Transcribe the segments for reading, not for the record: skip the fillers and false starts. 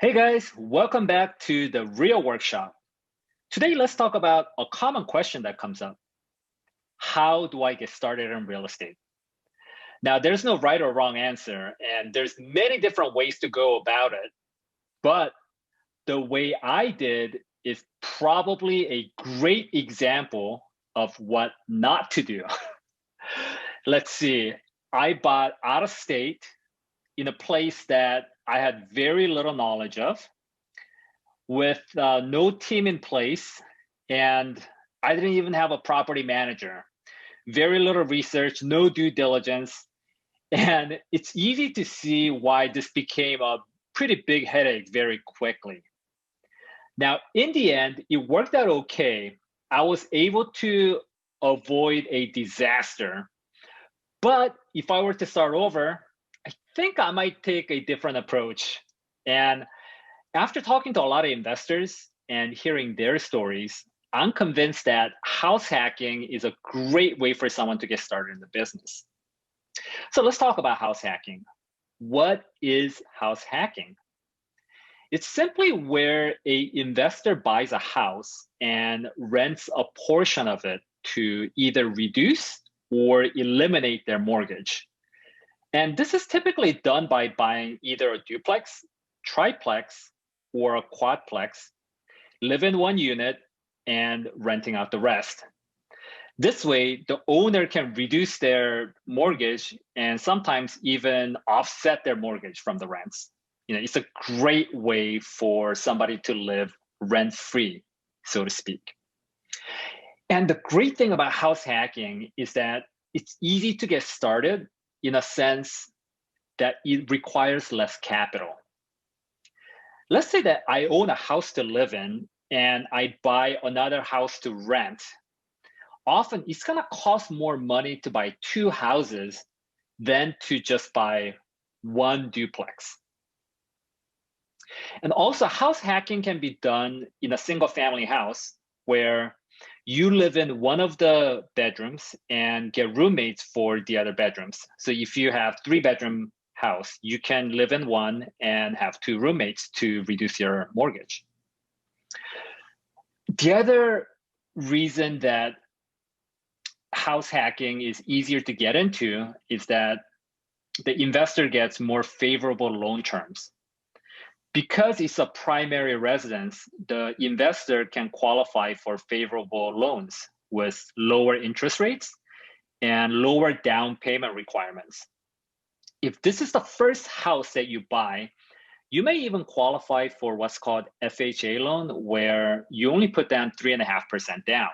Hey guys, welcome back to the real workshop. Today, let's talk about a common question that comes up. How do I get started in real estate? Now, there's no right or wrong answer, and there's many different ways to go about it. But the way I did is probably a great example of what not to do. Let's see. I bought out of state in a place that I had very little knowledge of with no team in place, and I didn't even have a property manager. Very little research, no due diligence, and it's easy to see why this became a pretty big headache very quickly. Now, in the end, it worked out okay. I was able to avoid a disaster, but if I were to start over, I think I might take a different approach. And after talking to a lot of investors and hearing their stories, I'm convinced that house hacking is a great way for someone to get started in the business. So let's talk about house hacking. What is house hacking? It's simply where an investor buys a house and rents a portion of it to either reduce or eliminate their mortgage. And this is typically done by buying either a duplex, triplex, or a quadplex, live in one unit, and renting out the rest. This way, the owner can reduce their mortgage and sometimes even offset their mortgage from the rents. It's a great way for somebody to live rent-free, so to speak. And the great thing about house hacking is that it's easy to get started in a sense that it requires less capital. Let's say that I own a house to live in and I buy another house to rent. Often it's going to cost more money to buy two houses than to just buy one duplex. And also, house hacking can be done in a single family house where you live in one of the bedrooms and get roommates for the other bedrooms. So if you have 3-bedroom house, you can live in one and have 2 roommates to reduce your mortgage. The other reason that house hacking is easier to get into is that the investor gets more favorable loan terms. Because it's a primary residence, the investor can qualify for favorable loans with lower interest rates and lower down payment requirements. If this is the first house that you buy, you may even qualify for what's called FHA loan, where you only put down 3.5% down.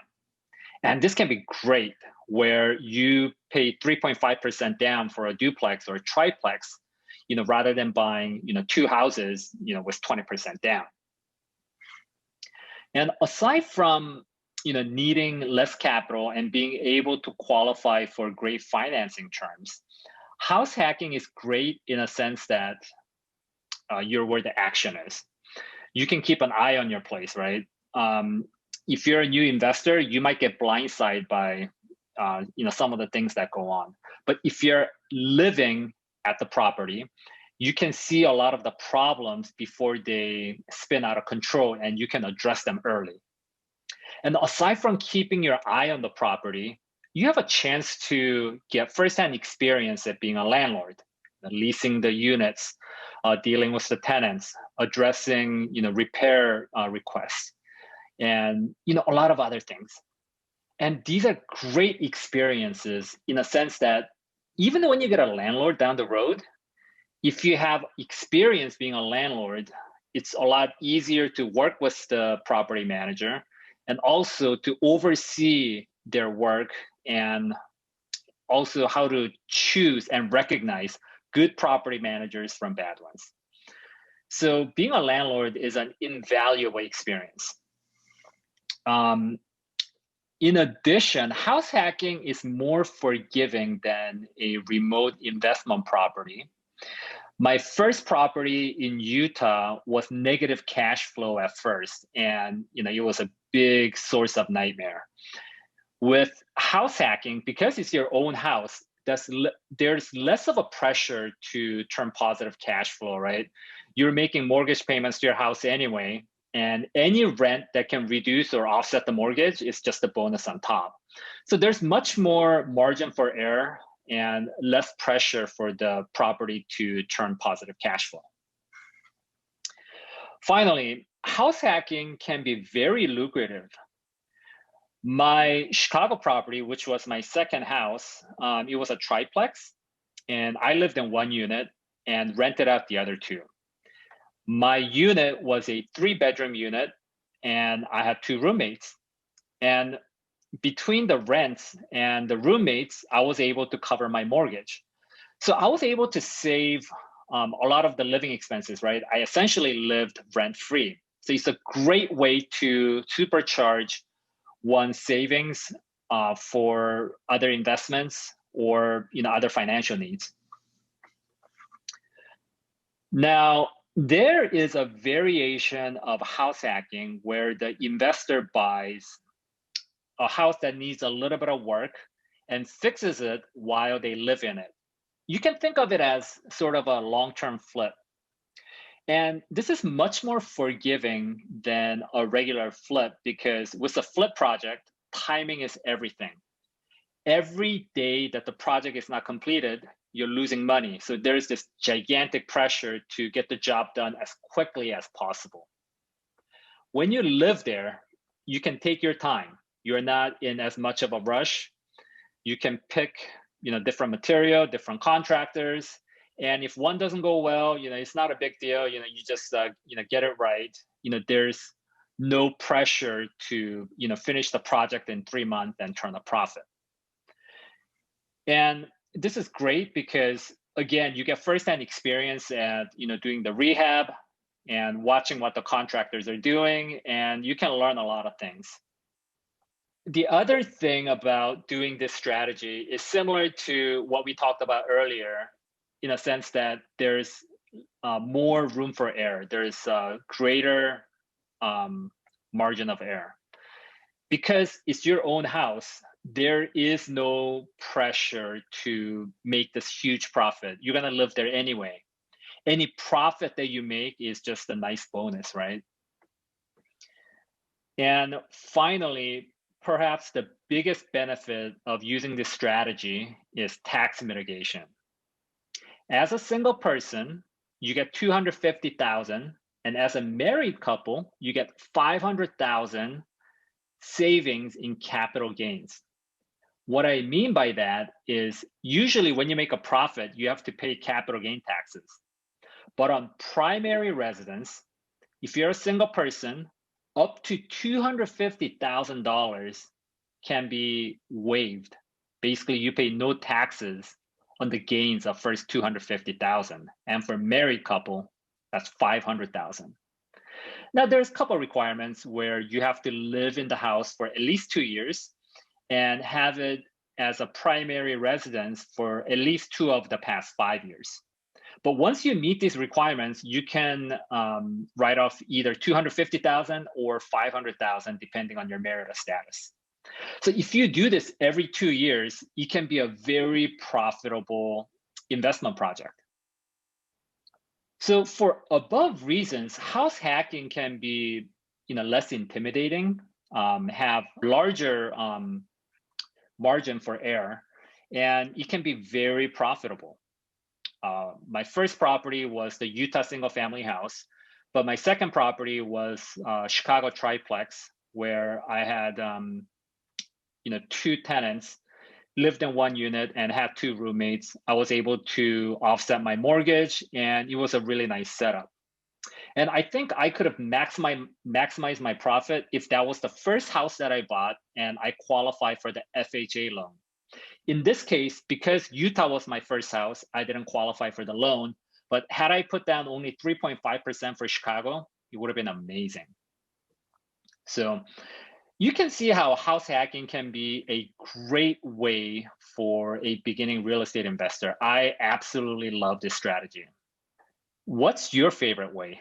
And this can be great, where you pay 3.5% down for a duplex or a triplex, rather than buying, 2 houses, with 20% down. And aside from, needing less capital and being able to qualify for great financing terms, house hacking is great in a sense that you're where the action is. You can keep an eye on your place, right? If you're a new investor, you might get blindsided by, some of the things that go on. But if you're living at the property, you can see a lot of the problems before they spin out of control, and you can address them early. And aside from keeping your eye on the property, you have a chance to get firsthand experience at being a landlord, leasing the units, dealing with the tenants, addressing repair requests, and a lot of other things. And these are great experiences in a sense that even when you get a landlord down the road, if you have experience being a landlord, it's a lot easier to work with the property manager and also to oversee their work, and also how to choose and recognize good property managers from bad ones. So being a landlord is an invaluable experience. In addition, house hacking is more forgiving than a remote investment property. My first property in Utah was negative cash flow at first, and it was a big source of nightmare. With house hacking, because it's your own house, there's less of a pressure to turn positive cash flow, right? You're making mortgage payments to your house anyway, and any rent that can reduce or offset the mortgage is just a bonus on top. So there's much more margin for error and less pressure for the property to turn positive cash flow. Finally, house hacking can be very lucrative. My Chicago property, which was my second house, it was a triplex, and I lived in one unit and rented out the other two. My unit was a 3-bedroom unit, and I had 2 roommates. And between the rents and the roommates, I was able to cover my mortgage. So I was able to save a lot of the living expenses, right? I essentially lived rent-free. So it's a great way to supercharge one's savings for other investments or other financial needs. Now, there is a variation of house hacking where the investor buys a house that needs a little bit of work and fixes it while they live in it. You can think of it as sort of a long-term flip. And this is much more forgiving than a regular flip because with a flip project, timing is everything. Every day that the project is not completed, you're losing money. So there's this gigantic pressure to get the job done as quickly as possible. When you live there, you can take your time. You're not in as much of a rush. You can pick, different material, different contractors. And if one doesn't go well, it's not a big deal. You just, get it right. There's no pressure to, finish the project in 3 months and turn a profit. And this is great because, again, you get firsthand experience at, doing the rehab and watching what the contractors are doing, and you can learn a lot of things. The other thing about doing this strategy is similar to what we talked about earlier, in a sense that there's more room for error. There's a greater margin of error. Because it's your own house, there is no pressure to make this huge profit. You're going to live there anyway. Any profit that you make is just a nice bonus, right? And finally, perhaps the biggest benefit of using this strategy is tax mitigation. As a single person, you get $250,000, and as a married couple, you get $500,000 savings in capital gains. What I mean by that is usually when you make a profit, you have to pay capital gain taxes. But on primary residence, if you're a single person, up to $250,000 can be waived. Basically, you pay no taxes on the gains of first $250,000. And for married couple, that's $500,000. Now, there's a couple of requirements where you have to live in the house for at least 2 years and have it as a primary residence for at least 2 of the past 5 years. But once you meet these requirements, you can write off either $250,000 or $500,000, depending on your marital status. So if you do this every 2 years, it can be a very profitable investment project. So for above reasons, house hacking can be less intimidating, have larger margin for error, and it can be very profitable. My first property was the Utah single family house, but my second property was Chicago triplex, where I had 2 tenants, lived in one unit and had 2 roommates. I was able to offset my mortgage, and it was a really nice setup. And I think I could have maximized my profit if that was the first house that I bought and I qualified for the FHA loan. In this case, because Utah was my first house, I didn't qualify for the loan. But had I put down only 3.5% for Chicago, it would have been amazing. So you can see how house hacking can be a great way for a beginning real estate investor. I absolutely love this strategy. What's your favorite way?